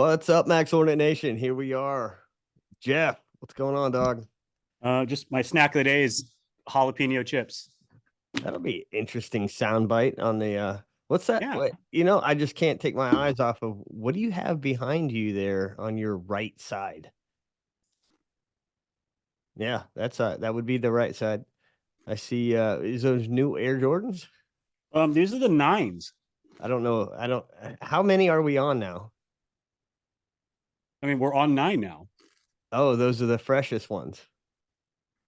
What's up, Max Ordinate Nation? Here we are. Jeph, what's going on, dog? Just my snack of the day is jalapeno chips. That'll be interesting soundbite on the what's that? Yeah. What I just can't take my eyes off of what do you have behind you there on your right side? Yeah, that would be the right side. I see is those new Air Jordans? These are the nines. I don't know. I don't how many are we on now? I mean, we're on nine now. Oh, those are the freshest ones.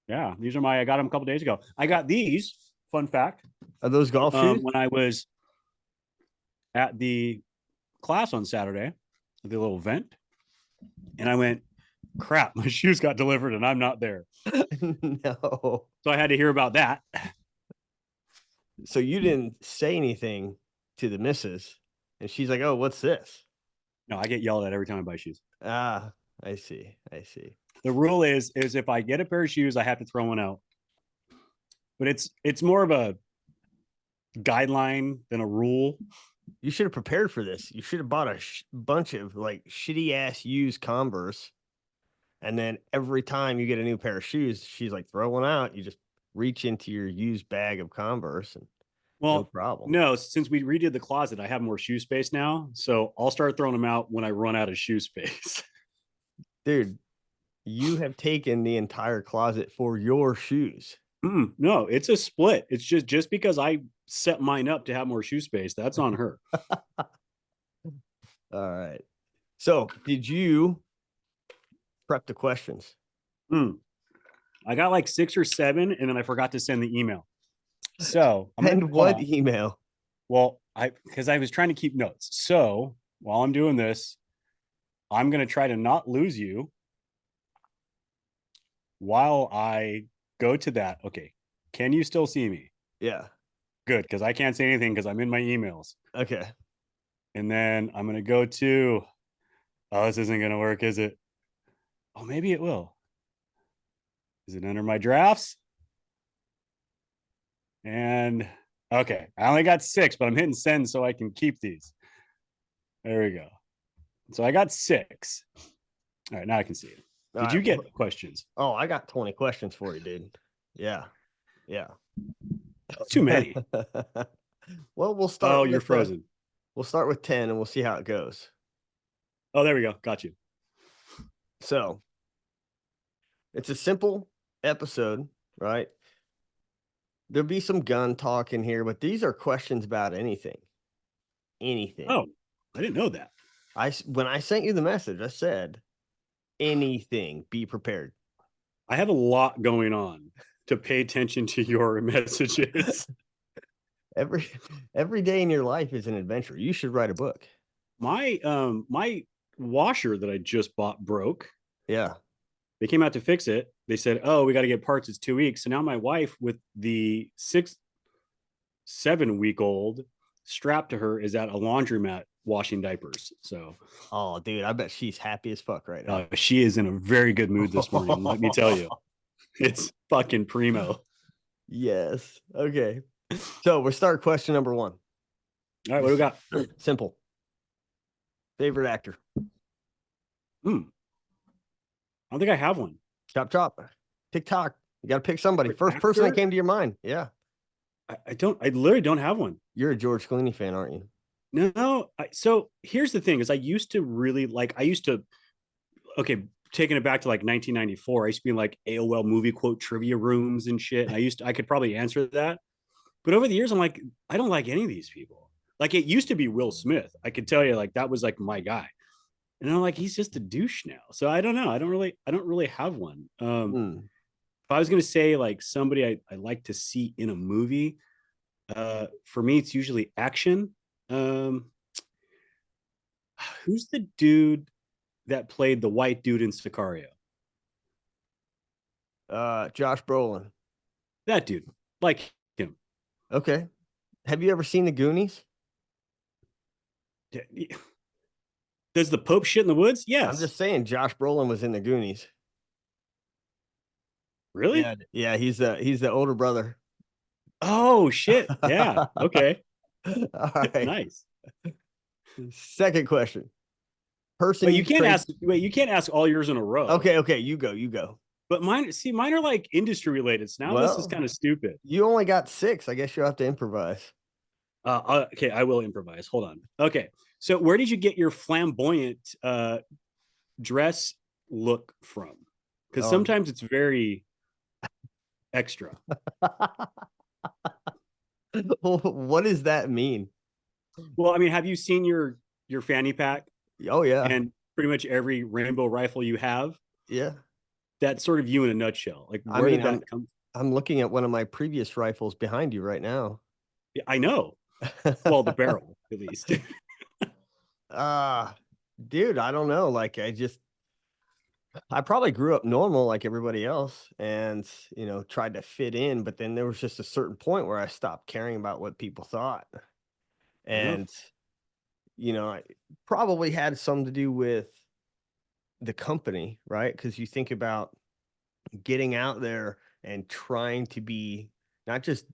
Yeah, these are I got them a couple days ago. I got these, fun fact, Are those golf shoes? when I was at the class on Saturday, the little event, and I went, crap, my shoes got delivered and I'm not there. No. So I had to hear about that. So you didn't say anything to the missus, and she's like, "Oh, what's this?" No, I get yelled at every time I buy shoes. Ah, I see. I see. The rule is if I get a pair of shoes, I have to throw one out. But it's more of a guideline than a rule. You should have prepared for this. You should have bought a bunch of like shitty ass used Converse, and then every time you get a new pair of shoes, she's like, "Throw one out." You just reach into your used bag of Converse, and no Well, problem. no, since we redid the closet, I have more shoe space now. So I'll start throwing them out when I run out of shoe space. Dude, you have taken the entire closet for your shoes. No, it's a split. It's just because I set mine up to have more shoe space. That's on her. All right. So, did you prep the questions? I got like 6 or 7, and then I forgot to send the email. So And what email? Well, because I was trying to keep notes. So while I'm doing this, I'm gonna try to not lose you while I go to that. Okay. Can you still see me? Yeah. Good, because I can't say anything because I'm in my emails. Okay. And then I'm gonna go to this isn't gonna work, is it? Oh, maybe it will. Is it under my drafts? And okay, I only got 6, but I'm hitting send so I can keep these. There we go. So I got 6. All right, now I can see it. Did you get questions? Oh, I got 20 questions for you, dude. Yeah. Yeah. Too many. Well, we'll start. Oh, you're frozen. We'll start with 10 and we'll see how it goes. Oh, there we go. Got you. So it's a simple episode, right? There'll be some gun talk in here, but these are questions about anything. Anything. Oh, I didn't know that. When I sent you the message, I said anything, be prepared. I have a lot going on to pay attention to your messages. Every day in your life is an adventure. You should write a book. My washer that I just bought broke. Yeah. They came out to fix it. They said, "Oh, we got to get parts. It's 2 weeks." So now my wife, with the 7-week-old strapped to her, is at a laundromat washing diapers. So, oh, dude, I bet she's happy as fuck right now. She is in a very good mood this morning. Let me tell you, it's fucking primo. Yes. Okay. So we'll start question number 1. All right, what do we got? Simple. Favorite actor? I don't think I have one. Chop. TikTok. You got to pick somebody. First actor? person that came to your mind. Yeah. I literally don't have one. You're a George Clooney fan, aren't you? No. So here's the thing: is I used to really like. Okay, taking it back to like 1994. I used to be in like AOL movie quote trivia rooms and shit. And I could probably answer that. But over the years, I'm like, I don't like any of these people. Like it used to be Will Smith. I could tell you, like that was like my guy. And I'm like, he's just a douche now. So I don't know. I don't really have one. If I was gonna say like somebody I like to see in a movie, for me it's usually action. Who's the dude that played the white dude in Sicario? Josh Brolin. That dude, like him. Okay. Have you ever seen the Goonies? Does the Pope shit in the woods? Yes. I'm just saying Josh Brolin was in the Goonies. Really? Yeah, he's the older brother. Oh shit. Yeah. Okay. All right. Nice. Second question. person But you you can't trade. ask. Wait, you can't ask all yours in a row. Okay, okay, you go, you go. But mine are like industry related. So now this is Well, kind of stupid. you only got six. I guess you'll have to improvise. Okay, I will improvise. Hold on. Okay, so where did you get your flamboyant dress look from? Because Oh, sometimes it's very extra. what does that mean? Well, I mean, have you seen your fanny pack Oh yeah, and pretty much every rainbow rifle you have? yeah. That's sort of you in a nutshell. Like, I where mean, did I'm that come? I'm looking at one of my previous rifles behind you right now. I know. Well, the barrel, at least. Ah, dude, I don't know. Like, I probably grew up normal like everybody else, and tried to fit in. But then there was just a certain point where I stopped caring about what people thought, Fair enough. and I probably had some to do with the company, right? Because you think about getting out there and trying to be not just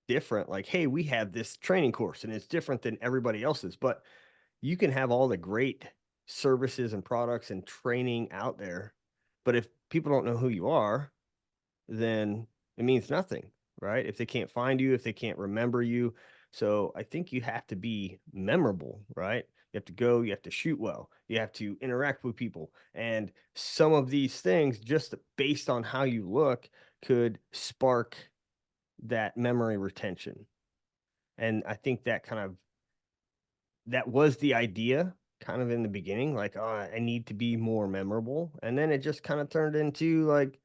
different, like, hey, we have this training course and it's different than everybody else's, but you can have all the great services and products and training out there. But if people don't know who you are, then it means nothing, right? If they can't find you, if they can't remember you. So I think you have to be memorable, right? You have to go, you have to shoot well, you have to interact with people. And some of these things, just based on how you look, could spark that memory retention. And I think that was the idea kind of in the beginning, like, oh, I need to be more memorable. And then it just kind of turned into like,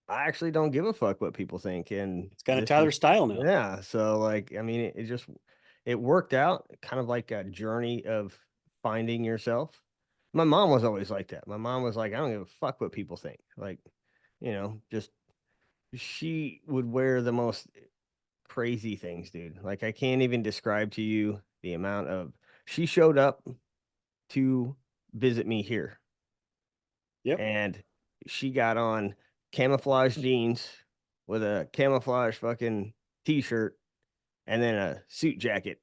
I actually don't give a fuck what people think. And It's kind of this is, Tyler style now. yeah. So, like, I mean, it just, it worked out kind of like a journey of finding yourself. My mom was always like that. My mom was like, I don't give a fuck what people think. Like, just she would wear the most crazy things, dude. Like, I can't even describe to you the amount of, she showed up to visit me here, Yep. and she got on camouflage jeans with a camouflage fucking t-shirt and then a suit jacket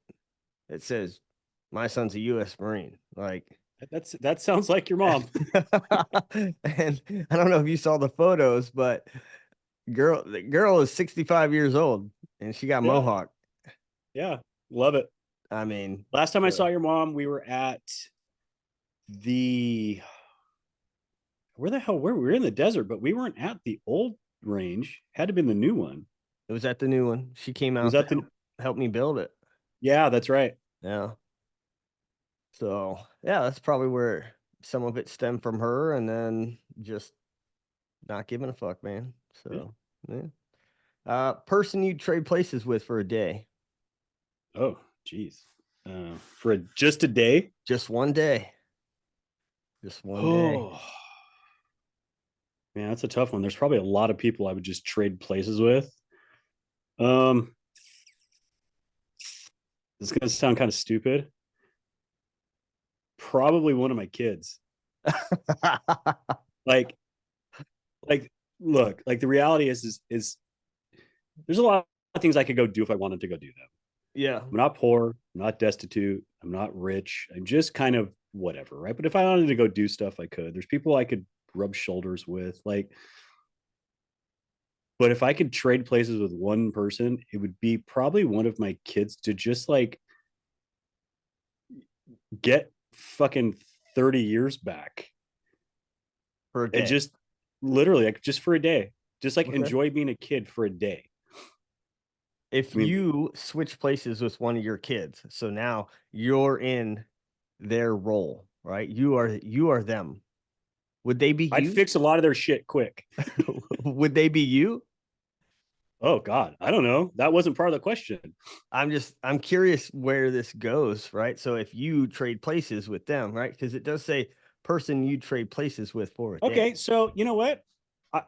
that says my son's a US Marine. Like, That sounds like your mom. and I don't know if you saw the photos, but the girl is 65 years old and she got Yeah. mohawk. Yeah. Love it. I mean, Last time I so saw your mom, we were at the where the hell were we? We were in the desert, but we weren't at the old range. Had to have been the new one. it was at the new one. She came Was out to that the help me build it. Yeah, that's right. Yeah. So yeah, that's probably where some of it stemmed from her, and then just not giving a fuck, man. Yeah. So yeah. Person you trade places with for a day. Oh, geez. For just a day. Just one day. Just one day. Oh man, that's a tough one. There's probably a lot of people I would just trade places with. Um, this is gonna sound kind of stupid. Probably one of my kids. Like, like, look, like the reality is there's a lot of things I could go do if I wanted to go do them. Yeah. I'm not poor, I'm not destitute, I'm not rich. I'm just kind of whatever, right? But if I wanted to go do stuff, I could. There's people I could rub shoulders with, like. But if I could trade places with one person, it would be probably one of my kids to just like get fucking 30 years back For a and day. just literally like just for a day, just like Okay. enjoy being a kid for a day. If I mean, you switch places with one of your kids, so now you're in their role, right? You are them. Would they be I'd you? fix a lot of their shit quick. Would they be you? Oh God, I don't know. That wasn't part of the question. I'm curious where this goes, right? So if you trade places with them, right? Because it does say person you trade places with for a Okay, day. so you know what?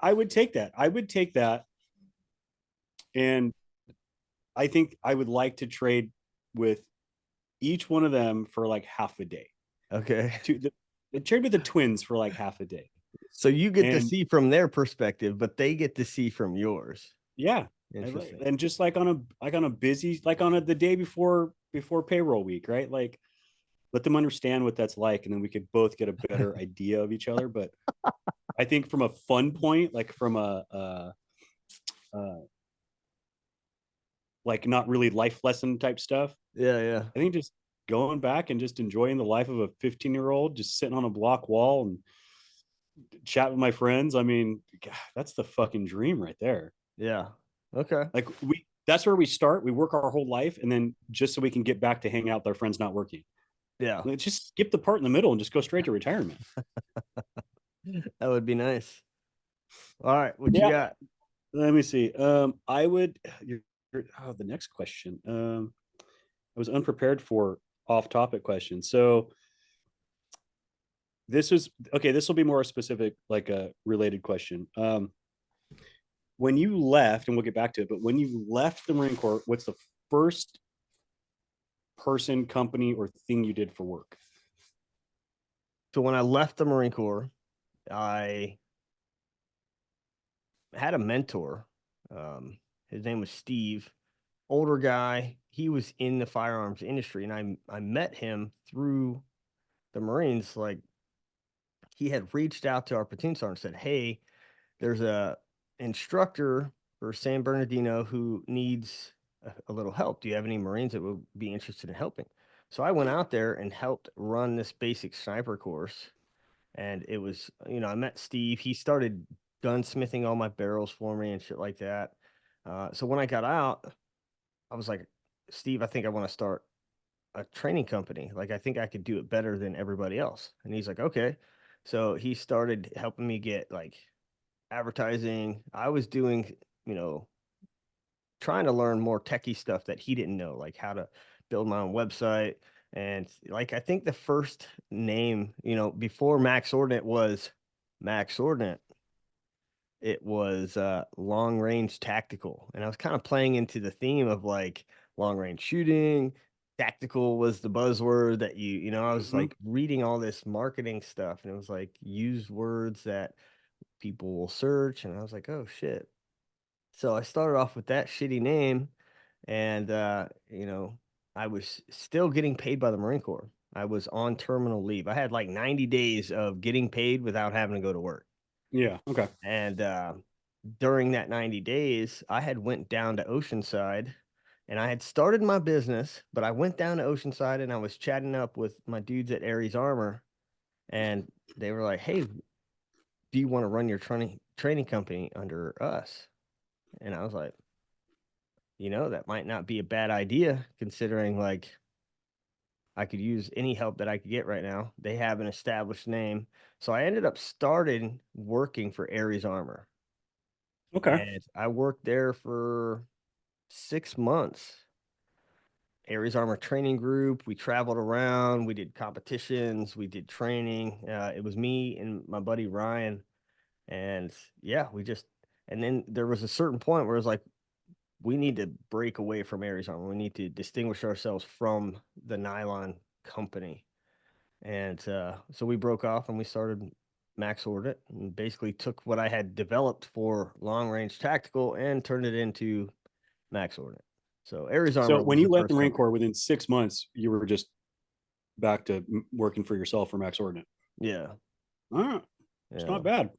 I would take that. I would take that, and I think I would like to trade with each one of them for like half a day. Okay. To the trade with the twins for like half a day, So you get to and see from their perspective, but they get to see from yours. yeah, Interesting. and just like on a busy like on the day before payroll week, right? Like let them understand what that's like, and then we could both get a better idea of each other. But I think from a fun point, like from uh like not really life lesson type stuff, Yeah, yeah. I think just going back and just enjoying the life of a 15-year-old, just sitting on a block wall and chat with my friends. I mean, God, that's the fucking dream right there. Yeah. Okay. Like that's where we start. We work our whole life, and then just so we can get back to hang out with our friends not working. Yeah. Let's just skip the part in the middle and just go straight to retirement. That would be nice. All right, what you Yeah. got? Let me see. I would. The next question. I was unprepared for off-topic questions. So this was okay. This will be more specific, like a related question. When you left, and we'll get back to it, but when you left the Marine Corps, what's the first person, company, or thing you did for work? So when I left the Marine Corps, I had a mentor. His name was Steve, older guy. He was in the firearms industry, and I met him through the Marines. Like he had reached out to our platoon sergeant and said, "Hey, there's a instructor for San Bernardino who needs a little help. Do you have any Marines that would be interested in helping?" So I went out there and helped run this basic sniper course. And it was, I met Steve. He started gunsmithing all my barrels for me and shit like that. So when I got out, I was like, Steve, I think I want to start a training company. Like, I think I could do it better than everybody else. And he's like, okay. So he started helping me get like advertising. I was doing, you know, trying to learn more techie stuff that he didn't know, like how to build my own website. And like, I think the first name, before Max Ordinate was Max Ordinate, it was long range tactical. And I was kind of playing into the theme of like long range shooting. Tactical was the buzzword that I was Mm-hmm. like reading all this marketing stuff, and it was like use words that people will search. And I was like, oh shit. So I started off with that shitty name, and I was still getting paid by the Marine Corps. I was on terminal leave. I had like 90 days of getting paid without having to go to work. Yeah. Okay. And during that 90 days, I had went down to Oceanside, and I had started my business, but I went down to Oceanside and I was chatting up with my dudes at Aries Armor, and they were like, "Hey, do you want to run your training company under us?" And I was like, that might not be a bad idea considering like I could use any help that I could get right now. They have an established name. So I ended up starting working for Aries Armor. Okay. And I worked there for 6 months. Aries Armor Training Group. We traveled around. We did competitions. We did training. It was me and my buddy Ryan. And yeah, and then there was a certain point where it was like, we need to break away from Aries Armor. We need to distinguish ourselves from the nylon company. And so we broke off and we started Max Ordinate, and basically took what I had developed for long range tactical and turned it into Max Ordinate. So Aries So Armor when was you the left the first Marine company. Corps, within 6 months, you were just back to working for yourself for Max Ordinate. Yeah. All right. It's Yeah. not bad.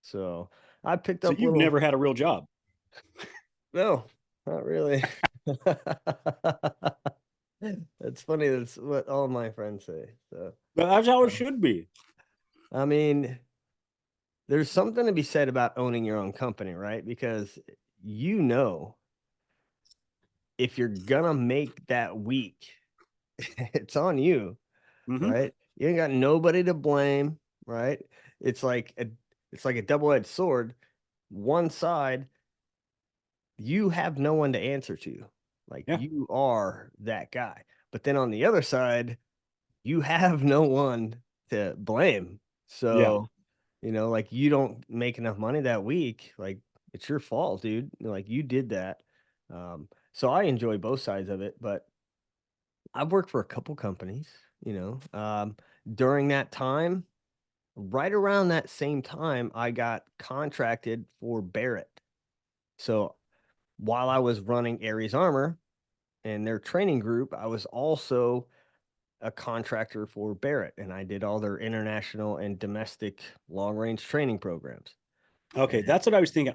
So I picked So up you've little, never had a real job. no, not really. It's funny. That's what all my friends say. So, But that's how it uh, should be. I mean, there's something to be said about owning your own company, right? Because you know, if you're gonna make that week, it's on you, Mm-hmm. right? You ain't got nobody to blame, right? It's like a double-edged sword. One side, you have no one to answer to. Like Yeah. you are that guy. But then on the other side, you have no one to blame. Yeah. So, like you don't make enough money that week, like it's your fault, dude. Like you did that. So I enjoy both sides of it, but I've worked for a couple companies, during that time, right around that same time, I got contracted for Barrett. So while I was running Aries Armor and their training group, I was also a contractor for Barrett, and I did all their international and domestic long range training programs. Okay, And that's what I was thinking.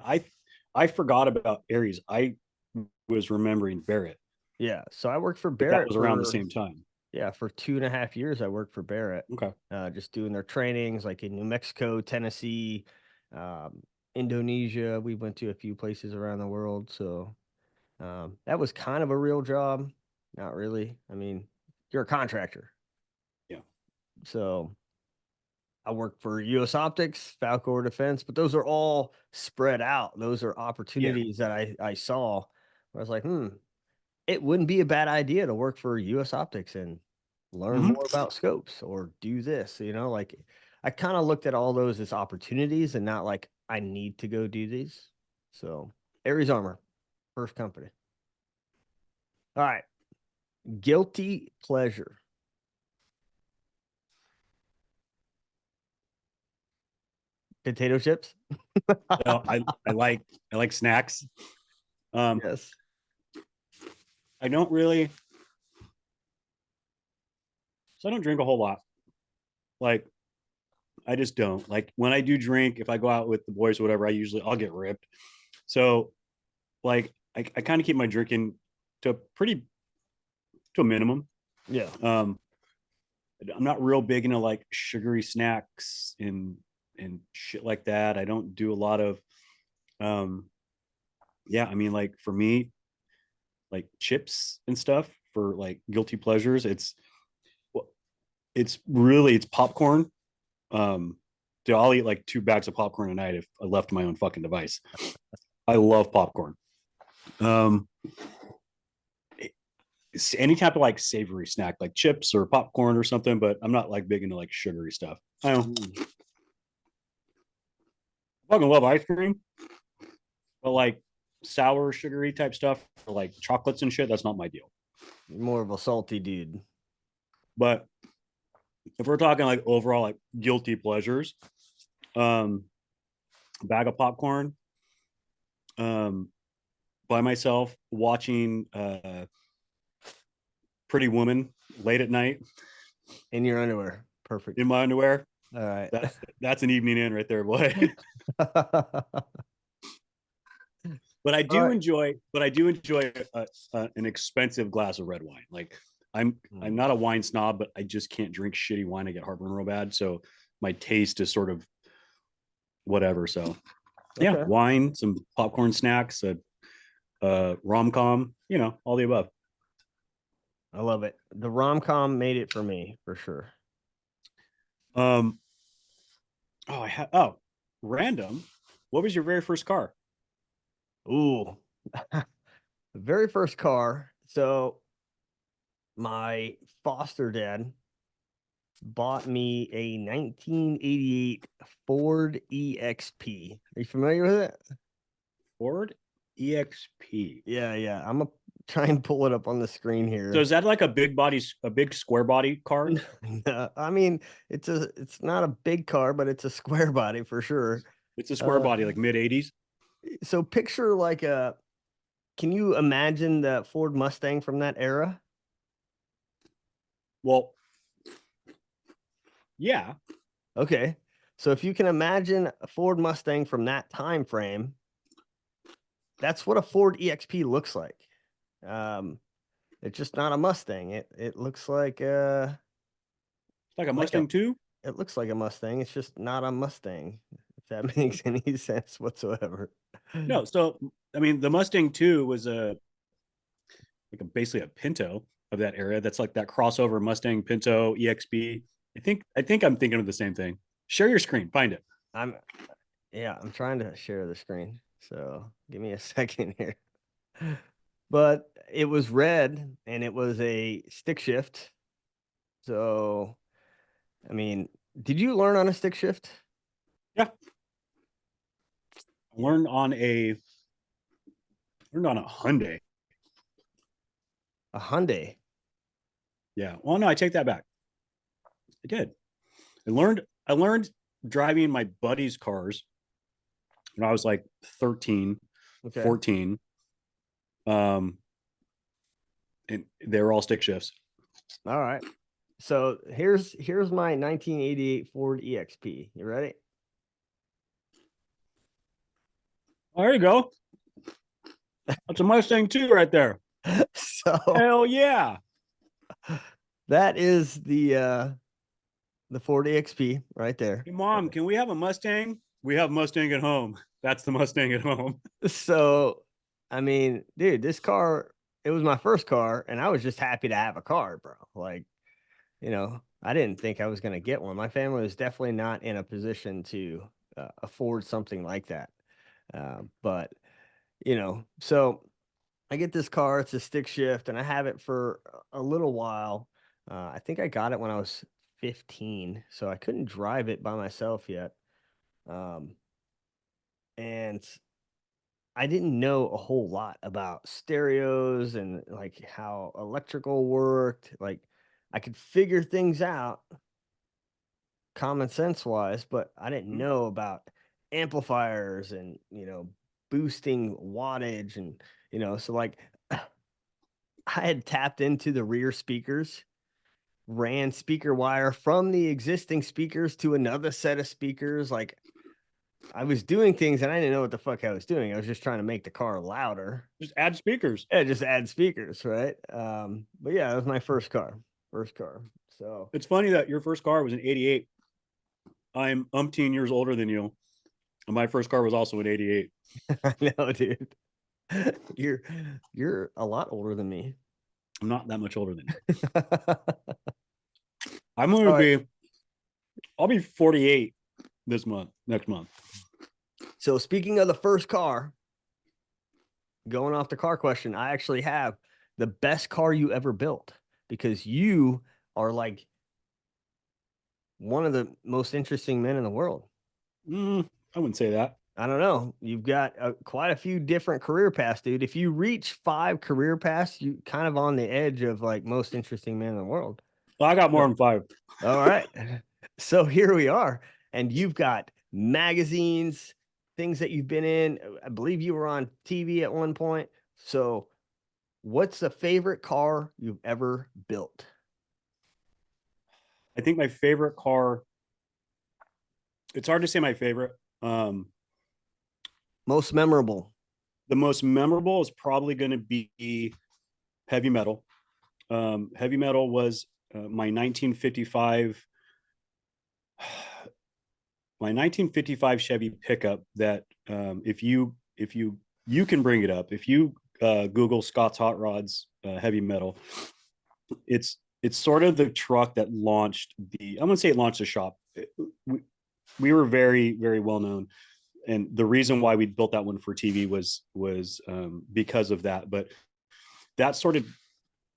I forgot about Aries. I was remembering Barrett. yeah, so I worked for That Barrett was around the for same time. yeah, for 2.5 years. I worked for Barrett, Okay. just doing their trainings like in New Mexico, Tennessee, um, Indonesia. We went to a few places around the world, so that was kind of a real job. Not really. I mean, you're a contractor, Yeah. so I work for U.S. Optics, Falcor Defense, but those are all spread out. Those are Yeah. opportunities that I saw. I was like, it wouldn't be a bad idea to work for U.S. Optics and learn Mm-hmm. more about scopes or do this. Like I kind of looked at all those as opportunities and not like I need to go do these. So Aries Armor, first company. All right, guilty pleasure. Potato chips. So I like snacks. Um, Yes. I don't really, so I don't drink a whole lot. Like I just don't. Like when I do drink, if I go out with the boys or whatever, I'll get ripped. So like I kind of keep my drinking to a minimum. Yeah. Um, I'm not real big into like sugary snacks and shit like that. I don't do a lot of um yeah, I mean like for me, like chips and stuff for like guilty pleasures, it's popcorn. Um Dude, I'll eat like 2 bags of popcorn a night if I left my own fucking device. I love popcorn. Um any type of like savory snack, like chips or popcorn or something, but I'm not like big into like sugary stuff. I don't fucking love ice cream, but like sour, sugary type stuff, or like chocolates and shit, that's not my deal. More of a salty dude. But if we're talking like overall like guilty pleasures, um, bag of popcorn, um, by myself watching Pretty Woman late at night In your underwear. Perfect. in my underwear. All right. That's an evening in right there, boy. All right. But I do enjoy an expensive glass of red wine. Like I'm Mm. not a wine snob, but I just can't drink shitty wine. I get heartburn real bad. So my taste is sort of whatever. So yeah, Okay. wine, some popcorn snacks, a rom com, all the above. I love it. The rom com made it for me for sure. Um, random. What was your very first car? Ooh. The very first car. So my foster dad bought me a 1988 Ford EXP. Are you familiar with it? Ford EXP. Yeah, yeah. I'm gonna try and pull it up on the screen So here. is that like a big square body car? No, I mean, it's not a big car, but it's a square body for sure. It's a square Uh, body, like mid 80s. so picture like a can you imagine the Ford Mustang from that era? Well, yeah. Okay. So if you can imagine a Ford Mustang from that time frame, that's what a Ford EXP looks like. Um, it's just not a Mustang. It looks It's like a like a Mustang too. it looks like a Mustang. It's just not a Mustang, if that makes any sense whatsoever. No, so I mean the Mustang 2 was basically a Pinto of that era. That's like that crossover Mustang Pinto EXP. I think I'm thinking of the same thing. Share your screen, find it. I'm yeah, I'm trying to share the screen. So give me a second here. But it was red and it was a stick shift. So I mean, did you learn on a stick shift? Yeah, I learned on a Hyundai. A Hyundai. Yeah. Well, no, I take that back. I did. I learned driving my buddy's cars when I was like 13, Okay. 14. Um, and they were all stick shifts. All right. So here's my 1988 Ford EXP. You ready? Oh, there you go. That's a Mustang too, right there. So Hell yeah. that is the Ford EXP right there. Hey, Mom, can we have a Mustang? We have Mustang at home. That's the Mustang at home. So I mean, dude, this car, it was my first car, and I was just happy to have a car, bro. Like, I didn't think I was gonna get one. My family was definitely not in a position to afford something like that. But so I get this car. It's a stick shift, and I have it for a little while. I think I got it when I was 15, so I couldn't drive it by myself yet. Um, and I didn't know a whole lot about stereos and like how electrical worked. Like I could figure things out common sense wise, but I didn't know about amplifiers and, boosting wattage and, so like I had tapped into the rear speakers, ran speaker wire from the existing speakers to another set of speakers. Like I was doing things and I didn't know what the fuck I was doing. I was just trying to make the car louder. Just add speakers. Yeah, just add speakers, right? But yeah, that was my first car. First car. So It's funny that your first car was an 88. I'm umpteen years older than you. And my first car was also an 88. I know, dude. You're you're a lot older than me. I'm not that much older than you. I'm going All to right. be, I'll be 48 next month. So speaking of the first car, going off the car question, I actually have the best car you ever built because you are like one of the most interesting men in the world. I wouldn't say that. I don't know. You've got quite a few different career paths, dude. If you reach 5 career paths, you kind of on the edge of like most interesting man in the world. Well, I got more So, than 5. all right. So here we are. And you've got magazines, things that you've been in. I believe you were on TV at one point. So what's the favorite car you've ever built? I think my favorite car, it's hard to say my favorite. Most memorable. The most memorable is probably going to be heavy metal. Heavy metal was my 1955 my 1955 Chevy pickup that if you can bring it up if you Google Scott's Hot Rods heavy metal, it's sort of the truck that launched I'm gonna say it launched the shop. We were very very well known, and the reason why we built that one for TV was because of that. But that sort of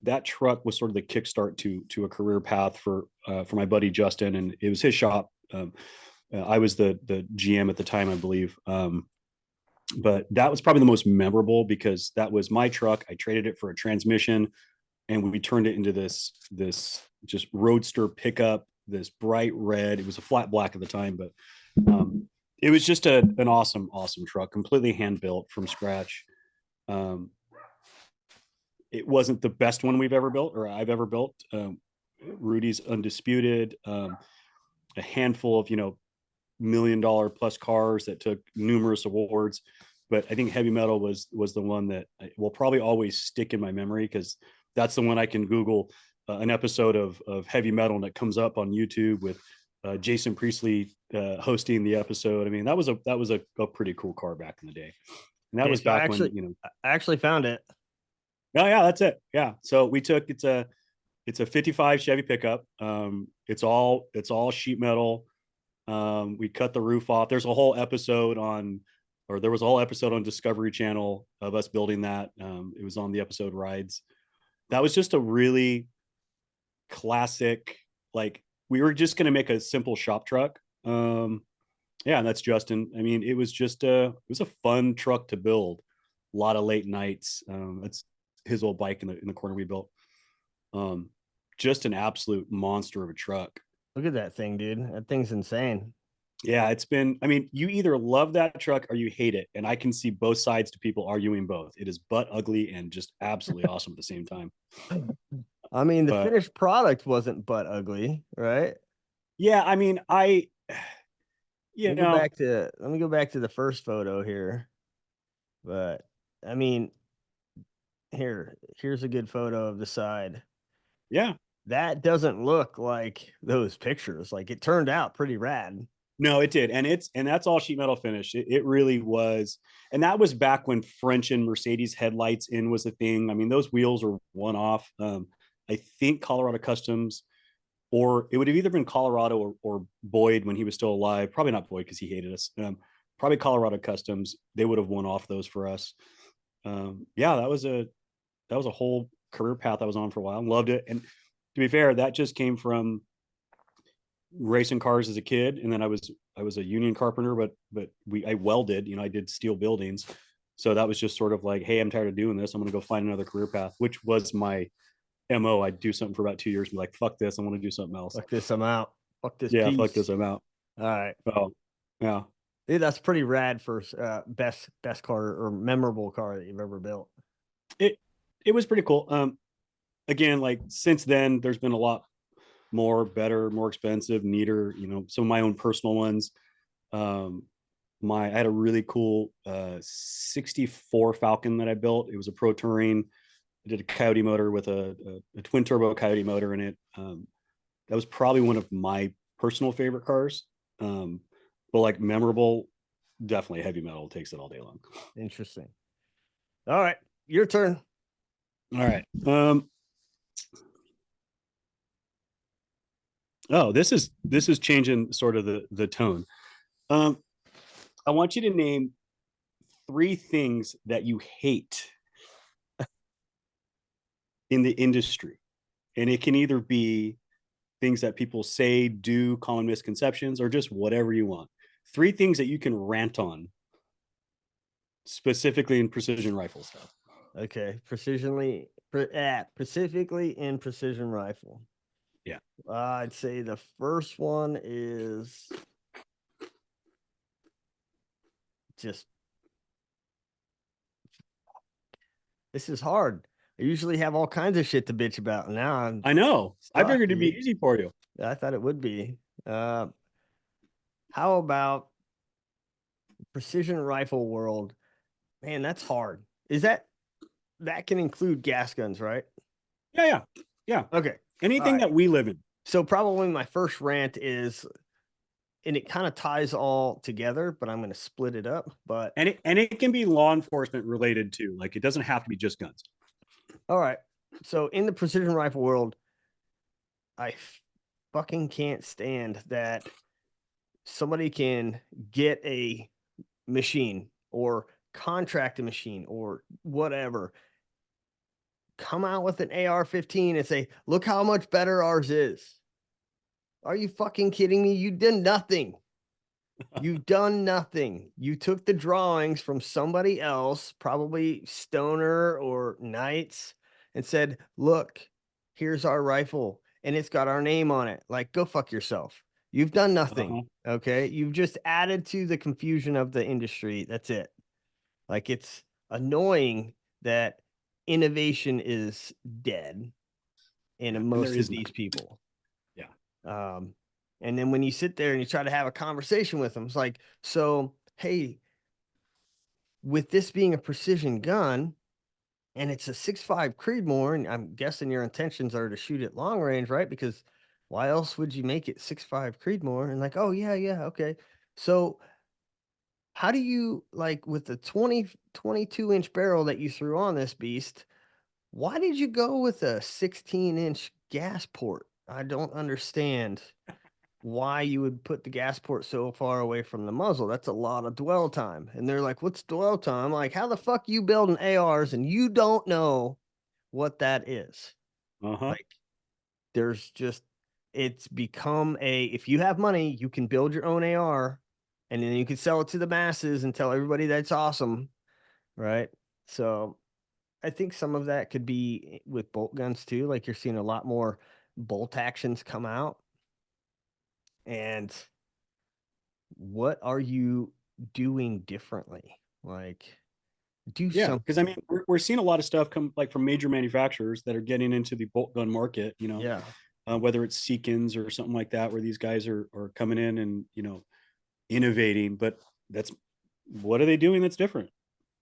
that truck was sort of the kickstart to a career path for my buddy Justin, and it was his shop. I was the GM at the time, I believe. But that was probably the most memorable because that was my truck. I traded it for a transmission, and we turned it into this just roadster pickup, this bright red. It was a flat black at the time, but it was just an awesome truck, completely hand built from scratch. Um, it wasn't the best one we've ever built or I've ever built. Rudy's undisputed. A handful of $1 million plus cars that took numerous awards, but I think heavy metal was the one that will probably always stick in my memory because that's the one I can Google an episode of heavy metal and it comes up on YouTube with Jason Priestley hosting the episode. I mean, that was a pretty cool car back in the day, and that Okay, was so back when I actually found it. Oh yeah, that's it. Yeah, so it's a 55 Chevy pickup. It's all sheet metal. We cut the roof off. There was a whole episode on Discovery Channel of us building that. It was on the episode Rides. That was just a really classic, like we were just going to make a simple shop truck. Yeah, and that's Justin. I mean, it was a fun truck to build. A lot of late nights. That's his old bike in the corner we built. Um, just an absolute monster of a truck. Look at that thing, dude. That thing's insane. Yeah, I mean, you either love that truck or you hate it. And I can see both sides to people arguing both. It is butt ugly and just absolutely awesome at the same time. I mean, the But finished product wasn't butt ugly, right? yeah, I mean, Let you me go know, back to the first photo here. But I mean, here's a good photo of the side. yeah. That doesn't look like those pictures. Like it turned out pretty rad. No, it did. And that's all sheet metal finish. It really was. And that was back when French and Mercedes headlights in was a thing. I mean, those wheels were one off. I think Colorado Customs, or it would have either been Colorado or Boyd when he was still alive. Probably not Boyd because he hated us. Probably Colorado Customs. They would have won off those for us. Yeah, that was a whole career path I was on for a while. Loved it. And to be fair, that just came from racing cars as a kid, and then I was a union carpenter, but I welded. You know, I did steel buildings, so that was just sort of like, hey, I'm tired of doing this. I'm going to go find another career path, which was my mo. I'd do something for about 2 years, and be like, fuck this, I want to do something else. Fuck this, I'm out. Fuck this Yeah, fuck piece. this, I'm out. All right. Oh, yeah. Dude, that's pretty rad for best car or memorable car that you've ever built. It it was pretty cool. Again, like since then, there's been a lot more, better, more expensive, neater. You know, some of my own personal ones. Um, I had a really cool 64 Falcon that I built. It was a Pro Touring. I did a Coyote motor with a twin turbo Coyote motor in it. That was probably one of my personal favorite cars. But like memorable, definitely heavy metal takes it all day long. Interesting. All right, your turn. All right. Oh, this is changing sort of the tone. Um, I want you to name three things that you hate in the industry, and it can either be things that people say, do, common misconceptions, or just whatever you want. Three things that you can rant on, specifically in precision rifle stuff. Okay, specifically in precision rifle. Yeah. I'd say the first one is just this is hard. I usually have all kinds of shit to bitch about. Now I'm I know. I stuck, figured it'd be dude. easy for you. I thought it would be. Uh, how about precision rifle world? Man, that's hard. Is that can include gas guns, right? Yeah, yeah, yeah. Okay. All Anything right. that we live in. So probably my first rant is, and it kind of ties all together, but I'm going to split it up. But And it can be law enforcement related too. Like it doesn't have to be just guns. all right. So in the precision rifle world, I fucking can't stand that somebody can get a machine or contract a machine or whatever, come out with an AR-15 and say, look how much better ours is. Are you fucking kidding me? You did nothing. You've done nothing. You took the drawings from somebody else, probably Stoner or Knights, and said, look, here's our rifle and it's got our name on it. Like, go fuck yourself. You've done nothing. Uh-huh. Okay. You've just added to the confusion of the industry. That's it. Like, it's annoying that innovation is dead Yeah. in And there most of is none. these people. Yeah. Um, and then when you sit there and you try to have a conversation with them, it's like, so, hey, with this being a precision gun and it's a 6.5 Creedmoor, and I'm guessing your intentions are to shoot it long range, right? Because why else would you make it 6.5 Creedmoor? And like, oh, yeah, yeah, okay. So, how do you like with the 22-inch barrel that you threw on this beast? Why did you go with a 16-inch gas port? I don't understand why you would put the gas port so far away from the muzzle. That's a lot of dwell time. And they're like, what's dwell time? I'm like, how the fuck you building ARs and you don't know what that is? Uh-huh. Like, there's just, it's become if you have money, you can build your own AR and then you can sell it to the masses and tell everybody that's awesome. Right. So I think some of that could be with bolt guns too. Like you're seeing a lot more bolt actions come out. And what are you doing differently? Like, Do Yeah, because something. I mean, we're seeing a lot of stuff come like from major manufacturers that are getting into the bolt gun market. Yeah. Whether it's Seekins or something like that, where these guys are coming in and innovating. But that's what are they doing that's different,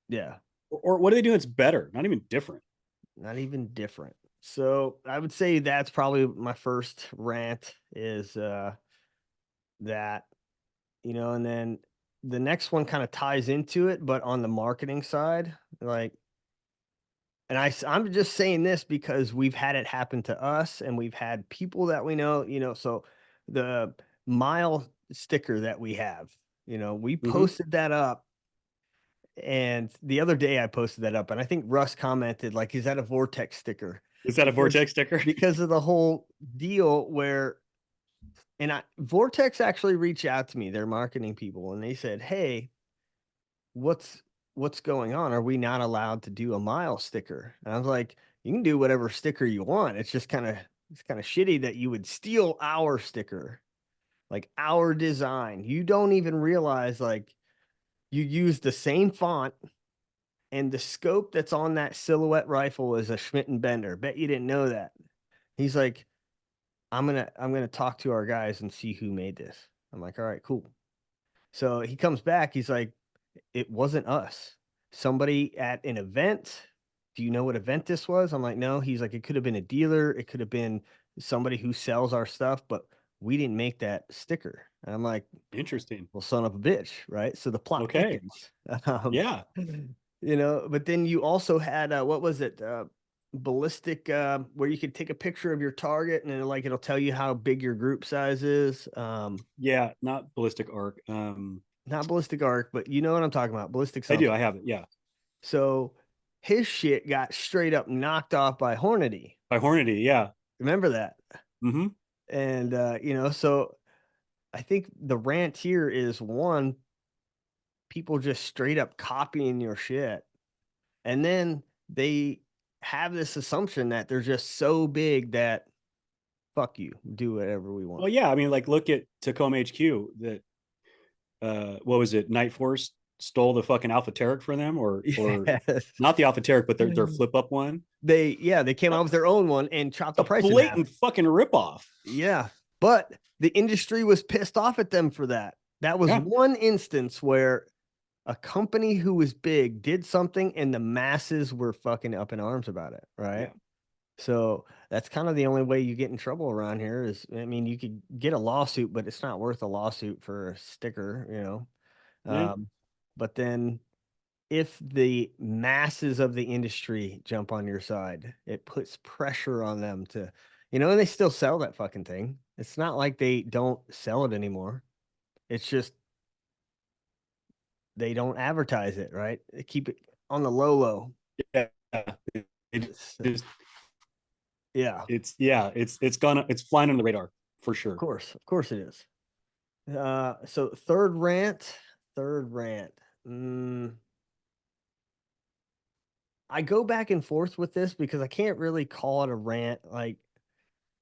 Yeah. or what are they doing that's better? Not even different. Not even different. So I would say that's probably my first rant is that, and then the next one kind of ties into it, but on the marketing side, like, and I'm just saying this because we've had it happen to us and we've had people that we know, so the mile sticker that we have, we Mm-hmm. posted that up. And the other day I posted that up and I think Russ commented like, is that a vortex sticker? Is that a Because vortex sticker? because of the whole deal where and Vortex actually reached out to me, their marketing people, and they said, "Hey, what's what's going on? Are we not allowed to do a mile sticker?" And I was like, "You can do whatever sticker you want. It's kind of shitty that you would steal our sticker, like our design. You don't even realize like you use the same font and the scope that's on that silhouette rifle is a Schmidt and Bender. Bet you didn't know that." He's like, I'm gonna talk to our guys and see who made this. I'm like, all right, cool. So he comes back. He's like, it wasn't us. Somebody at an event. Do you know what event this was? I'm like, no. He's like, it could have been a dealer. It could have been somebody who sells our stuff, but we didn't make that sticker. And I'm like, Interesting. well, son of a bitch, right? So the plot Okay. thickens. Yeah. But then you also had what was it? Ballistic, where you could take a picture of your target and it'll tell you how big your group size is. Yeah. Not ballistic arc. Not ballistic arc, but you know what I'm talking about. Ballistic I do. I something. have it. Yeah. So his shit got straight up knocked off by Hornady. By Hornady. Yeah. Remember that? Mm-hmm. And so I think the rant here is one, people just straight up copying your shit. And then they have this assumption that they're just so big that fuck you, do whatever we want. Well, yeah. I mean, like, look at Tacoma HQ. That what was it? Night Force stole the fucking Alpha Terrac for them, or Yes. not the Alpha Terrac, but their flip up one. They came out with their own one and chopped the It's a price in half. blatant fucking ripoff. Yeah. But the industry was pissed off at them for that. That was Yeah. one instance where a company who was big did something and the masses were fucking up in arms about it, right? Yeah. So that's kind of the only way you get in trouble around here is, I mean, you could get a lawsuit, but it's not worth a lawsuit for a sticker. Yeah. But then if the masses of the industry jump on your side, it puts pressure on them to, and they still sell that fucking thing. It's not like they don't sell it anymore. It's just they don't advertise it, right? They keep it on the low. Yeah. It So, just yeah, it's flying under the radar for sure. of course it is. So third rant. Mm, I go back and forth with this because I can't really call it a rant. Like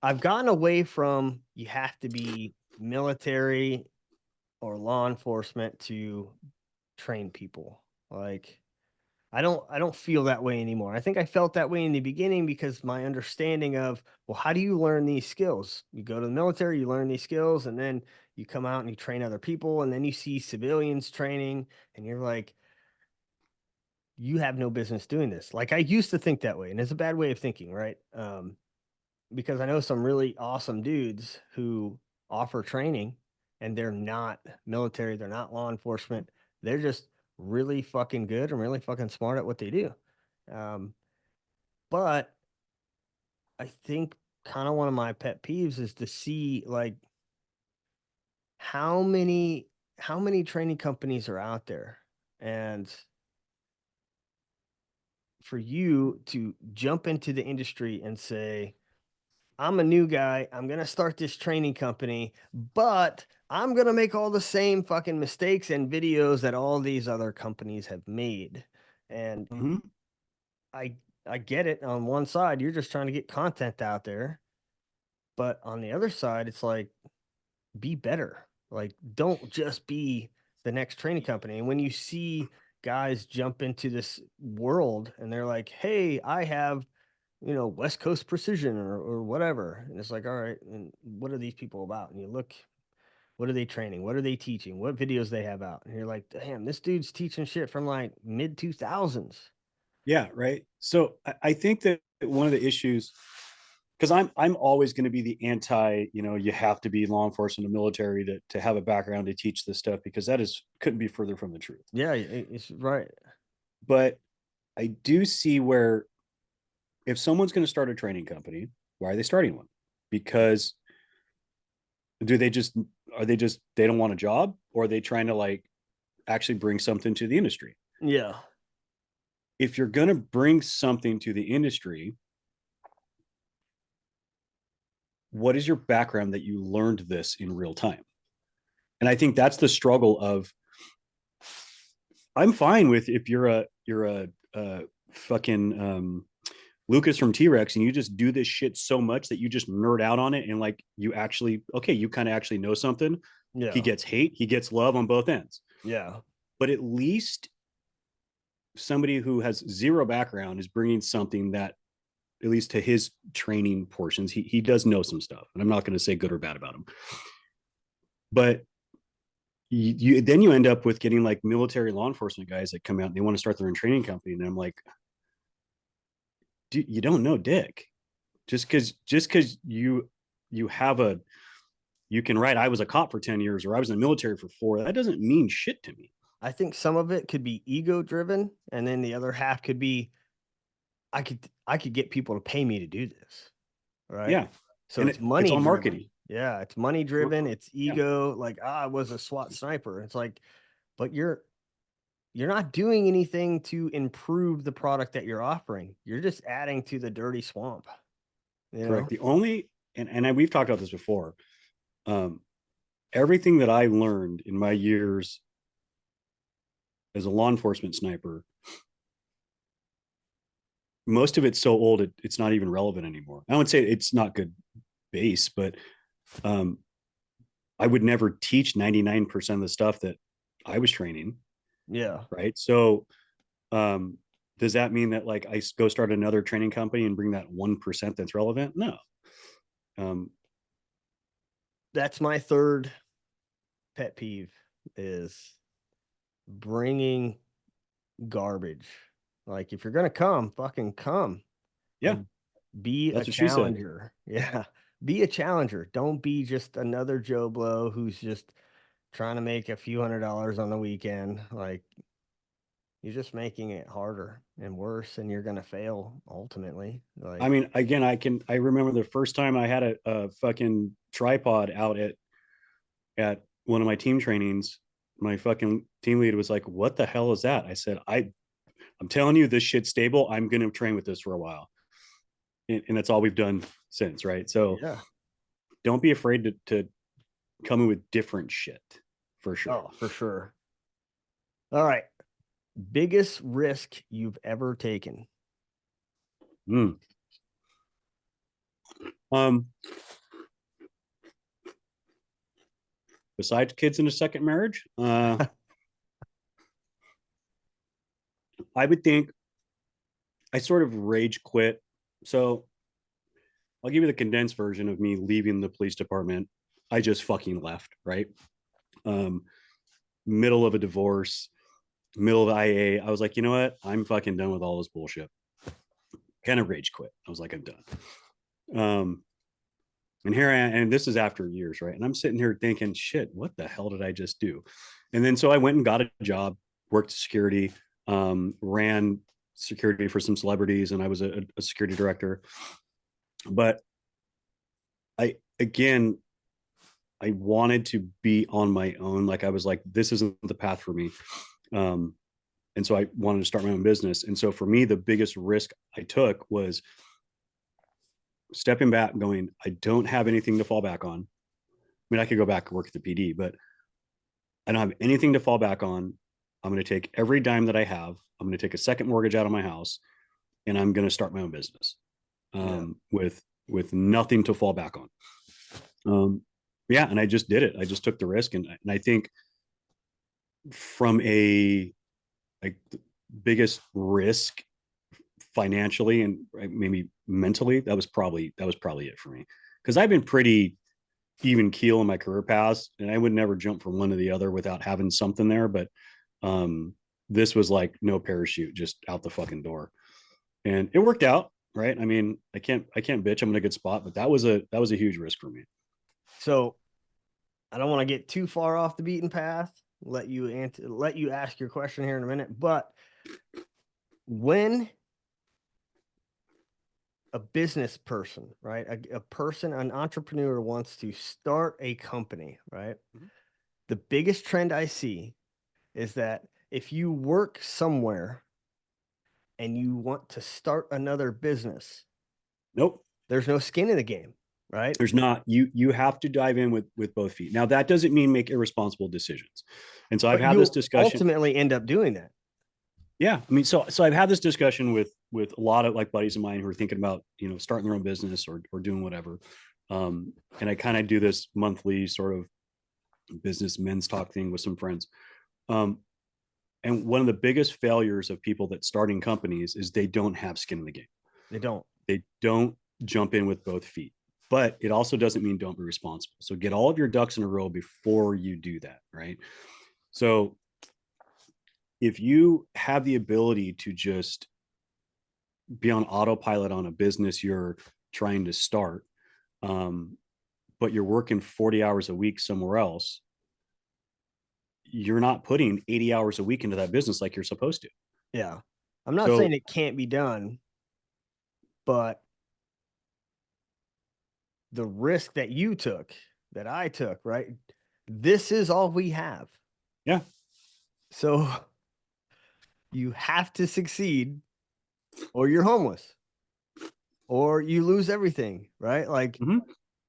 I've gotten away from you have to be military or law enforcement to train people. Like I don't feel that way anymore. I think I felt that way in the beginning because my understanding of, well, how do you learn these skills? You go to the military, you learn these skills, and then you come out and you train other people, and then you see civilians training, and you're like, you have no business doing this. Like I used to think that way, and it's a bad way of thinking, right? Because I know some really awesome dudes who offer training and they're not military, they're not law enforcement. They're just really fucking good and really fucking smart at what they do. Um, but I think kind of one of my pet peeves is to see like how many how many training companies are out there and for you to jump into the industry and say, I'm a new guy. I'm going to start this training company, but I'm going to make all the same fucking mistakes and videos that all these other companies have made. And Mm-hmm. I I get it. On one side, you're just trying to get content out there, but on the other side, it's like be better. Like don't just be the next training company. And when you see guys jump into this world and they're like, hey, I have, West Coast Precision or whatever. And it's like, all right, and what are these people about? And you look, what are they training? What are they teaching? What videos they have out? And you're like, damn, this dude's teaching shit from like mid 2000s. Yeah, right. So I think that one of the issues, because I'm always going to be the anti, you have to be law enforcement and military to have a background to teach this stuff, because that is couldn't be further from the truth. Yeah, it's right. But I do see where, if someone's going to start a training company, why are they starting one? Because do they just are they just they don't want a job, or are they trying to like actually bring something to the industry? Yeah. If you're going to bring something to the industry, what is your background that you learned this in real time? And I think that's the struggle of, I'm fine with if you're a fucking Lucas from T-Rex and you just do this shit so much that you just nerd out on it, and like you actually, okay, you kind of actually know something. He Yeah. gets hate, he gets love on both ends. Yeah. But at least somebody who has zero background is bringing something that, at least to his training portions, he does know some stuff. And I'm not going to say good or bad about him. But then you end up with getting like military law enforcement guys that come out and they want to start their own training company. And I'm like, dude, you don't know dick. Just because you have a you can write, I was a cop for 10 years or I was in the military for 4, that doesn't mean shit to me. I think some of it could be ego driven, and then the other half could be I could get people to pay me to do this. Right. Yeah. So And it's it's money all driven. marketing. Yeah, it's money driven, it's Yeah. ego, like, I was a SWAT sniper. It's like, but you're not doing anything to improve the product that you're offering. You're just adding to the dirty swamp, you Correct. know? The only, and we've talked about this before. Um, Everything that I learned in my years as a law enforcement sniper, most of it's so old it's not even relevant anymore. I would say it's not good base, but um, I would never teach 99% of the stuff that I was training. Yeah. Right. So um, does that mean that like I go start another training company and bring that 1% that's relevant? No. Um, That's my third pet peeve is bringing garbage. Like, if you're going to come, fucking come. yeah, Like, be a that's what she said. challenger. Yeah. Be a challenger. Don't be just another Joe Blow who's just trying to make a few $100s on the weekend. Like, you're just making it harder and worse, and you're gonna fail ultimately. I Like, mean, again, I remember the first time I had a fucking tripod out at one of my team trainings. My fucking team lead was like, "What the hell is that?" I said, I'm telling you, this shit's stable. I'm going to train with this for a while." And that's all we've done since. Right. So yeah. don't be afraid to come in with different shit, for sure. Oh, for sure. All right. Biggest risk you've ever taken? Mm. Um, Besides kids in a second marriage, I would think I sort of rage quit. So I'll give you the condensed version of me leaving the police department. I just fucking left, right? Um, Middle of a divorce, middle of IA. I was like, you know what? I'm fucking done with all this bullshit. Kind of rage quit. I was like, I'm done. Um, and here I am, and this is after years, right? And I'm sitting here thinking, shit, what the hell did I just do? And then so I went and got a job, worked security, ran security for some celebrities, and I was a security director. But again, I wanted to be on my own. Like I was like, this isn't the path for me. Um, and so I wanted to start my own business. And so for me, the biggest risk I took was stepping back, going, I don't have anything to fall back on. I mean, I could go back and work at the PD, but I don't have anything to fall back on. I'm going to take every dime that I have. I'm going to take a second mortgage out of my house, and I'm going to start my own business Yeah. with nothing to fall back on. Yeah, and I just did it. I just took the risk, and I think from a like the biggest risk financially and maybe mentally, that was probably it for me. Because I've been pretty even keel in my career paths, and I would never jump from one to the other without having something there. But um, this was like no parachute, just out the fucking door, and it worked out. Right? I mean, I can't bitch. I'm in a good spot, but that was a huge risk for me. So I don't want to get too far off the beaten path. Let you ask your question here in a minute. But when a business person, right, a person, an entrepreneur wants to start a company, right? Mm-hmm. The biggest trend I see is that if you work somewhere and you want to start another business, nope, there's no skin in the game, right? There's not. You have to dive in with both feet. Now that doesn't mean make irresponsible decisions. And so I've had this discussion. Ultimately end up doing that. Yeah, I mean, so I've had this discussion with a lot of like buddies of mine who are thinking about, you know, starting their own business or doing whatever. And I kind of do this monthly sort of business men's talk thing with some friends. And one of the biggest failures of people that starting companies is they don't have skin in the game. They don't. They don't jump in with both feet. But it also doesn't mean don't be responsible. So get all of your ducks in a row before you do that, right? So if you have the ability to just be on autopilot on a business you're trying to start, but you're working 40 hours a week somewhere else, you're not putting 80 hours a week into that business like you're supposed to. Yeah. I'm not saying it can't be done, but the risk that you took, that I took, right? This is all we have. Yeah. So you have to succeed or you're homeless or you lose everything, right? Like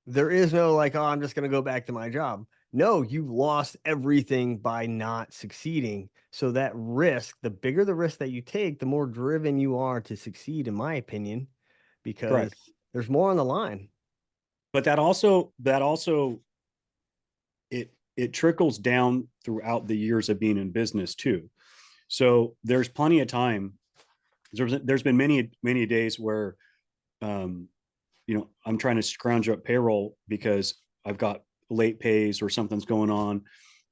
there is no like, oh, I'm just going to go back to my job. No, you lost everything by not succeeding. So that risk, the bigger the risk that you take, the more driven you are to succeed, in my opinion, because there's more on the line. But that also it trickles down throughout the years of being in business too. So there's plenty of time. There's been many days where, you know, I'm trying to scrounge up payroll because I've got late pays or something's going on,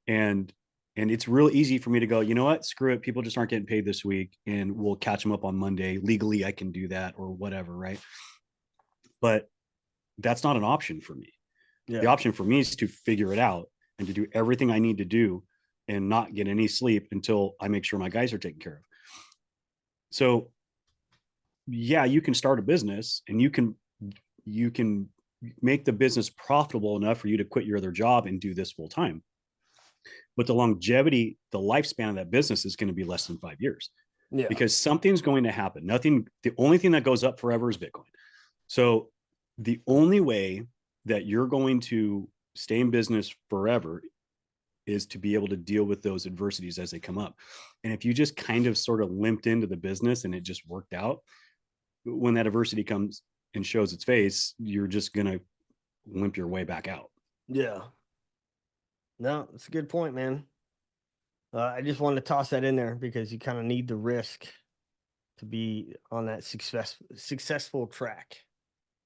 and it's real easy for me to go, you know what, screw it, people just aren't getting paid this week, and we'll catch them up on Monday. Legally, I can do that or whatever, right? But that's not an option for me. Yeah. The option for me is to figure it out and to do everything I need to do and not get any sleep until I make sure my guys are taken care of. So yeah, you can start a business and you can make the business profitable enough for you to quit your other job and do this full time. But the longevity, the lifespan of that business is going to be less than 5 years. Yeah. Because something's going to happen. The only thing that goes up forever is Bitcoin. So the only way that you're going to stay in business forever is to be able to deal with those adversities as they come up. And if you just kind of sort of limped into the business and it just worked out, when that adversity comes and shows its face, you're just going to limp your way back out. Yeah. No, it's a good point, man. I just wanted to toss that in there because you kind of need the risk to be on that successful track.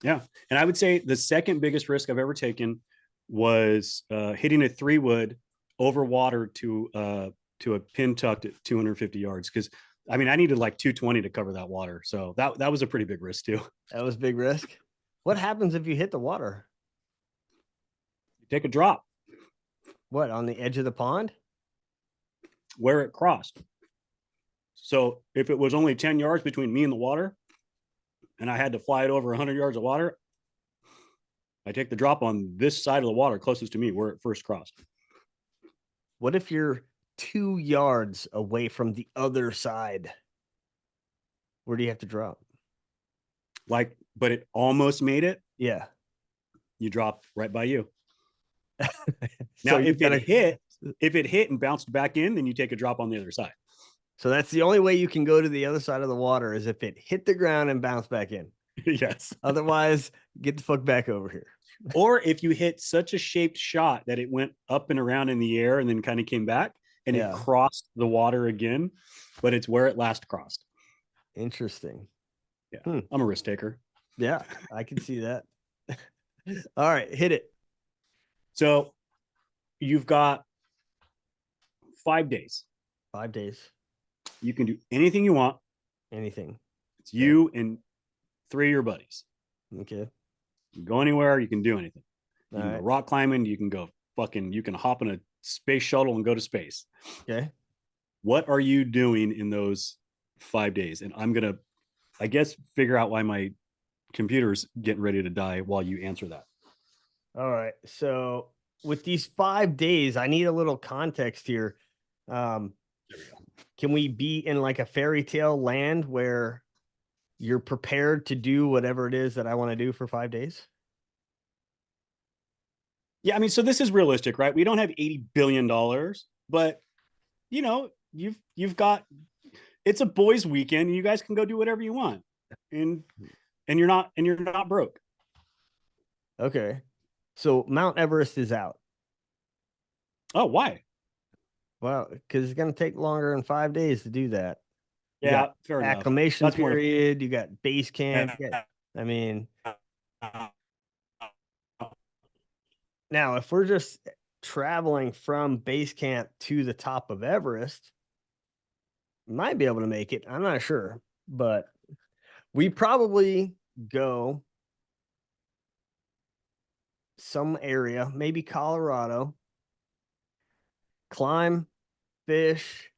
Yeah. And I would say the second biggest risk I've ever taken was hitting a 3-wood over water to a pin tucked at 250 yards. Because I mean, I needed like 220 to cover that water. So that was a pretty big risk too. That was a big risk. What happens if you hit the water? You take a drop. What, on the edge of the pond? Where it crossed. So if it was only 10 yards between me and the water, and I had to fly it over 100 yards of water, I take the drop on this side of the water closest to me where it first crossed. What if you're 2 yards away from the other side? Where do you have to drop? Like, but it almost made it. Yeah. You drop right by you. So now, if it hit and bounced back in, then you take a drop on the other side. So that's the only way you can go to the other side of the water is if it hit the ground and bounced back in. Yes. Otherwise, get the fuck back over here. Or if you hit such a shaped shot that it went up and around in the air and then kind of came back, and it Yeah. crossed the water again, but it's where it last crossed. Interesting. Yeah. Hmm. I'm a risk taker. Yeah, I can see that. All right, hit it. So you've got 5 days. 5 days. You can do anything you want. Anything. It's you and 3 of your buddies. Okay. You can go anywhere. You can do anything. You All can go right. rock climbing. You can go you can hop in a space shuttle and go to space. Okay. What are you doing in those 5 days? And I'm going to, I guess, figure out why my computer's getting ready to die while you answer that. All right. So with these 5 days, I need a little context here. Can we be in like a fairy tale land where you're prepared to do whatever it is that I want to do for 5 days? Yeah, I mean, so this is realistic, right? We don't have $80 billion, but you know, you've got, it's a boys' weekend, and you guys can go do whatever you want. And you're not broke. Okay. So Mount Everest is out. Oh, why? Well, because it's going to take longer than 5 days to do that. You Yeah, got fair enough. acclimation That's more period. You got base camp. I mean, now if we're just traveling from base camp to the top of Everest, might be able to make it. I'm not sure, but we probably go some area, maybe Colorado, climb, fish,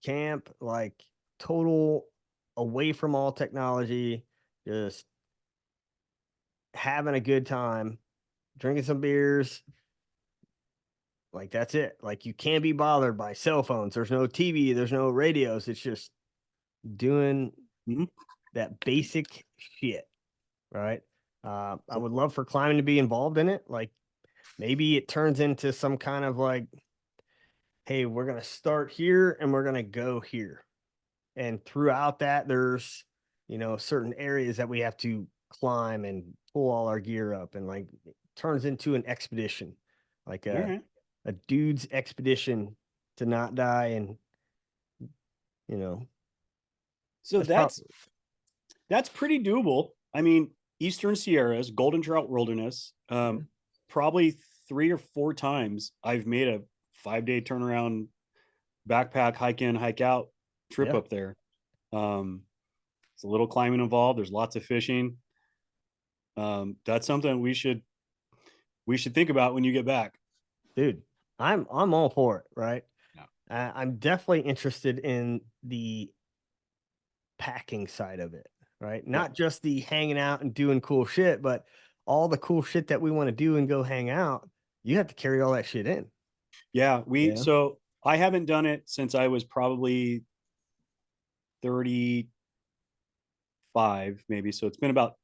camp, like total away from all technology, just having a good time, drinking some beers. Like that's it. Like you can't be bothered by cell phones. There's no TV, there's no radios. It's just doing that basic shit, right? I would love for climbing to be involved in it. Like maybe it turns into some kind of like, hey, we're gonna start here and we're gonna go here. And throughout that, there's certain areas that we have to climb and pull all our gear up, and like it turns into an expedition, like a dude's expedition to not die. And so that's pretty doable. I mean, Eastern Sierras, Golden Trout Wilderness, probably 3 or 4 times I've made a 5-day turnaround backpack, hike in, hike out trip up there. It's a little climbing involved. There's lots of fishing. That's something we should think about when you get back. Dude, I'm all for it, right? Yeah. I'm definitely interested in the packing side of it, right? Not just the hanging out and doing cool shit, but all the cool shit that we want to do and go hang out. You have to carry all that shit in. Yeah, so I haven't done it since I was probably 35, maybe. So it's been about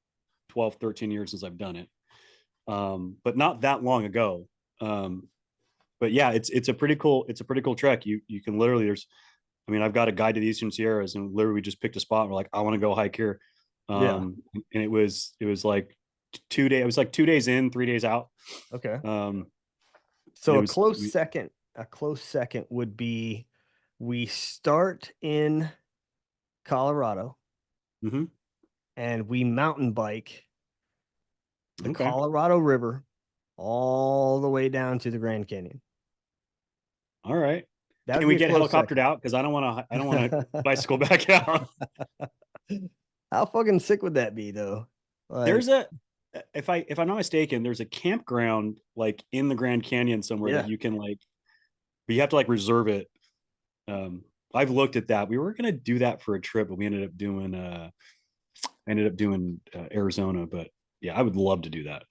12, 13 years since I've done it. But not that long ago. But yeah, it's a pretty cool trek. You can literally, I've got a guide to the Eastern Sierras, and literally we just picked a spot and we're like, I want to go hike here. And it was like 2 days. It was like 2 days in, 3 days out. Okay. So a close second would be we start in Colorado and we mountain bike the Colorado River all the way down to the Grand Canyon. All right. Can we get helicoptered out? Because I don't want to bicycle back out. How fucking sick would that be, though? Like, there's if I'm not mistaken, there's a campground like in the Grand Canyon somewhere that you can but you have to like reserve it. I've looked at that. We were gonna do that for a trip, but we ended up doing Arizona. But yeah, I would love to do that.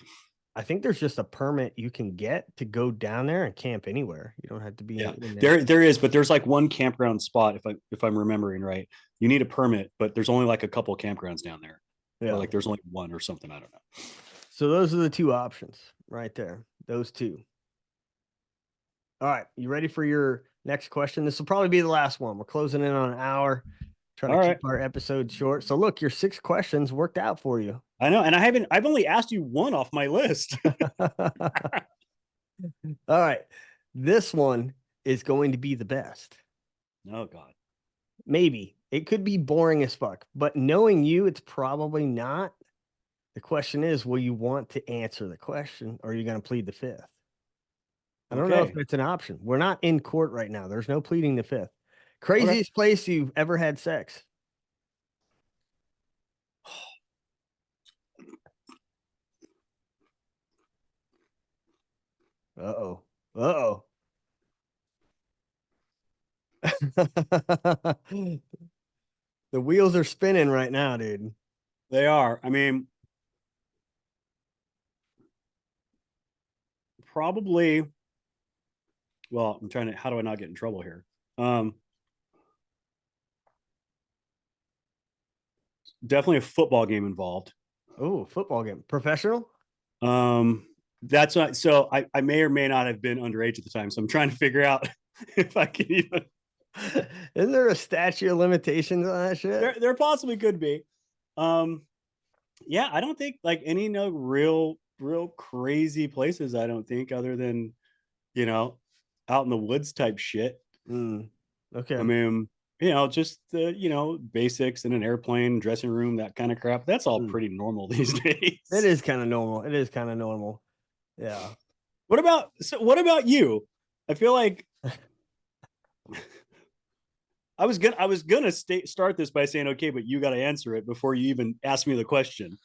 I think there's just a permit you can get to go down there and camp anywhere. You don't have to be in there is, but there's like one campground spot if I'm remembering right. You need a permit, but there's only like a couple of campgrounds down there. Or like there's only one or something. I don't know. So those are the two options right there. Those two. All right. You ready for your next question? This will probably be the last one. We're closing in on an hour. Trying to keep our episode short. So look, your 6 questions worked out for you. I know. And I've only asked you one off my list. All right. This one is going to be the best. Oh God. Maybe it could be boring as fuck, but knowing you, it's probably not. The question is, will you want to answer the question or are you going to plead the fifth? I don't know if Okay. it's an option. We're not in court right now. There's no pleading the fifth. Okay. Craziest place you've ever had sex? Uh-oh. Uh-oh. The wheels are spinning right now, dude. They are. I mean, probably. Well, I'm trying to. How do I not get in trouble here? Um, Definitely a football game involved. Oh, football game. Professional? Um, that's not. So I may or may not have been underage at the time. So I'm trying to figure out if I can even. Isn't there a statute of limitations on that shit? There possibly could be. Um, yeah, I don't think like any no real crazy places. I don't think other than you know out in the woods type shit. Mm, I okay. mean, just the basics in an airplane, dressing room, that kind of crap. That's all Mm. pretty normal these It days. is kind of normal. It is kind of normal. Yeah. What about you? I feel like I was gonna start this by saying okay, but you got to answer it before you even ask me the question.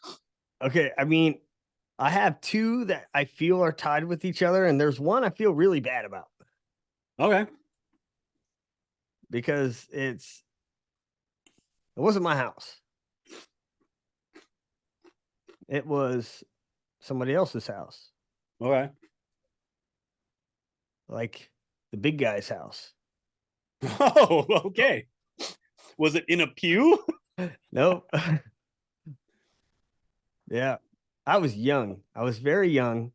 Okay. I mean, I have two that I feel are tied with each other, and there's one I feel really bad about Okay. because it wasn't my house. It was somebody else's house, Okay. like the big guy's house. Oh, okay. Was it in a pew? Nope. Yeah. I was young. I was very young.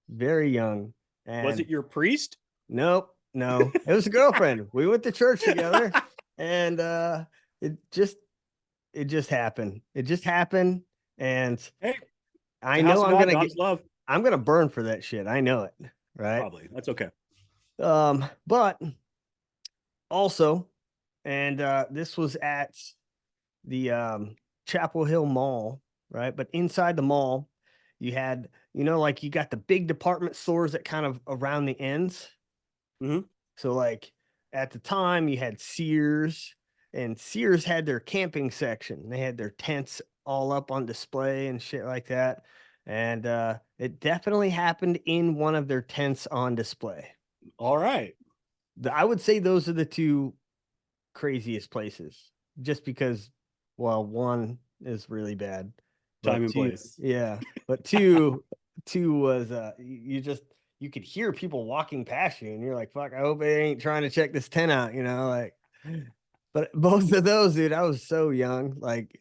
Was And it your priest? nope, no. It was a girlfriend. We went to church together and it just it just happened. It just happened. And Hey, it's I a know house of God. God is love. I'm gonna burn for that shit. I know it. Right. Probably. That's okay. But also, and this was at the Chapel Hill Mall, right? But inside the mall, you had, like you got the big department stores that kind of around the ends. Mm-hmm. So, like at the time, you had Sears, and Sears had their camping section. They had their tents all up on display and shit like that. And it definitely happened in one of their tents on display. All right. I would say those are the two craziest places just because, well, one is really bad, Time but and two, place. yeah, but two was you could hear people walking past you and you're like, fuck, I hope they ain't trying to check this tent out, like, but both of those, dude, I was so young. Like,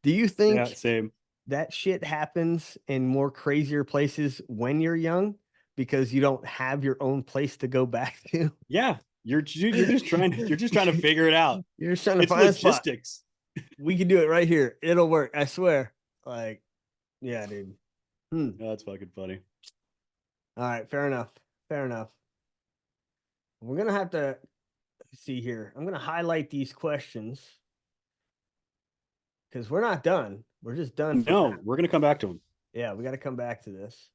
do you Yeah, think same. that shit happens in more crazier places when you're young because you don't have your own place to go back to? Yeah, you're just trying to figure it out. You're just trying to It's find a spot. logistics. We can do it right here. It'll work. I swear. Like, yeah, dude. Oh, that's fucking funny. All right. Fair enough. Fair enough. We're going to have to see here. I'm going to highlight these questions because we're not done. We're just done for No, now. we're gonna come back to him. Yeah, we got to come back to this.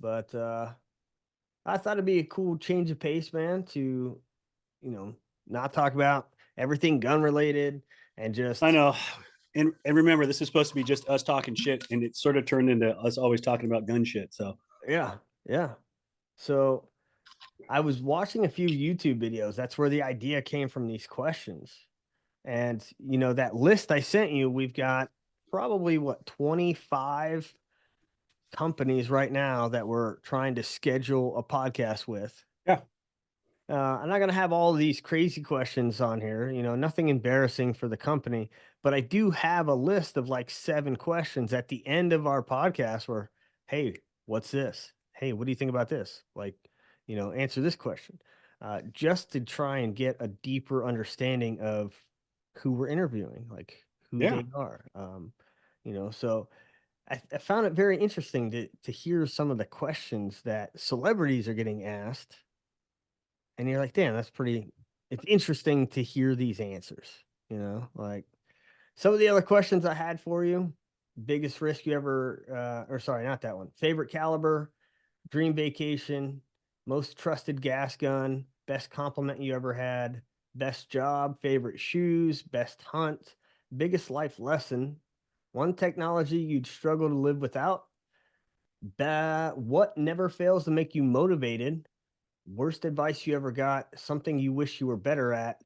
But I thought it'd be a cool change of pace, man, to, not talk about everything gun related and I just, know. And remember, this is supposed to be just us talking shit, and it sort of turned into us always talking about gun shit. So yeah, yeah. So I was watching a few YouTube videos. That's where the idea came from, these questions. And, that list I sent you, we've got probably what, 25 companies right now that we're trying to schedule a podcast with. yeah, I'm not going to have all of these crazy questions on here, nothing embarrassing for the company, but I do have a list of like 7 questions at the end of our podcast where, hey, what's this? Hey, what do you think about this? Like, answer this question, just to try and get a deeper understanding of who we're interviewing, like who yeah, they are. So I found it very interesting to hear some of the questions that celebrities are getting asked and you're like, damn, that's pretty. It's interesting to hear these answers. Like some of the other questions I had for you. Biggest risk you ever, or sorry, not that one. Favorite caliber, dream vacation, most trusted gas gun, best compliment you ever had, best job, favorite shoes, best hunt, biggest life lesson, one technology you'd struggle to live without, what never fails to make you motivated, worst advice you ever got, something you wish you were better at,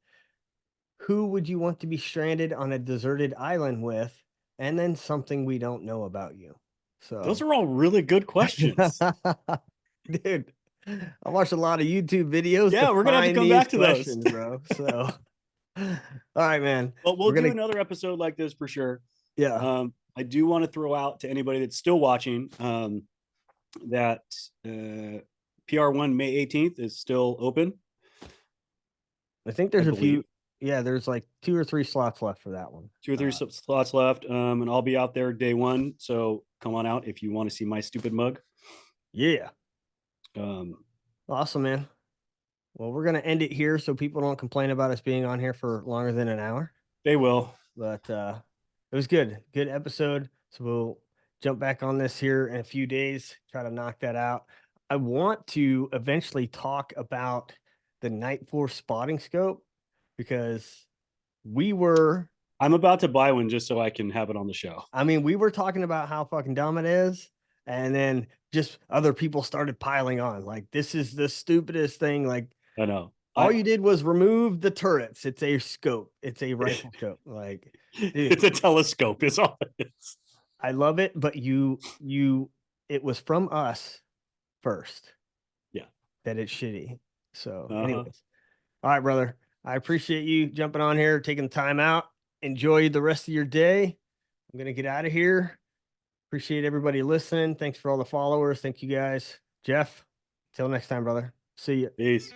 who would you want to be stranded on a deserted island with, and then something we don't know about you. Those So, are all really good questions. dude, I watched a lot of YouTube videos to Yeah, we're gonna have to find come these back to those. questions, bro. So, all right, man. But we'll We're do gonna, another episode like this for sure. yeah. I do want to throw out to anybody that's still watching that PR1 May 18th is still open. I think I there's a believe few. Yeah, there's like 2 or 3 slots left for that one. 2 or 3 slots left, and I'll be out there day one. So come on out if you want to see my stupid mug. Yeah. Um, Awesome, man. Well, we're gonna end it here so people don't complain about us being on here for longer than an hour. they will. But it was good episode. So we'll jump back on this here in a few days, try to knock that out. I want to eventually talk about the Night Force spotting scope because we were I'm about to buy one just so I can have it on the show. I mean, we were talking about how fucking dumb it is, and then just other people started piling on. Like, this is the stupidest thing. Like, I know. all you did was remove the turrets. It's a scope. It's a rifle scope. Like, dude, it's a telescope, is all it is. I love it, but it was from us first. Yeah. That it's shitty. So, anyways, all right, brother. I appreciate you jumping on here, taking the time out. Enjoy the rest of your day. I'm gonna get out of here. Appreciate everybody listening. Thanks for all the followers. Thank you guys. Jeph, till next time, brother. See you. Peace.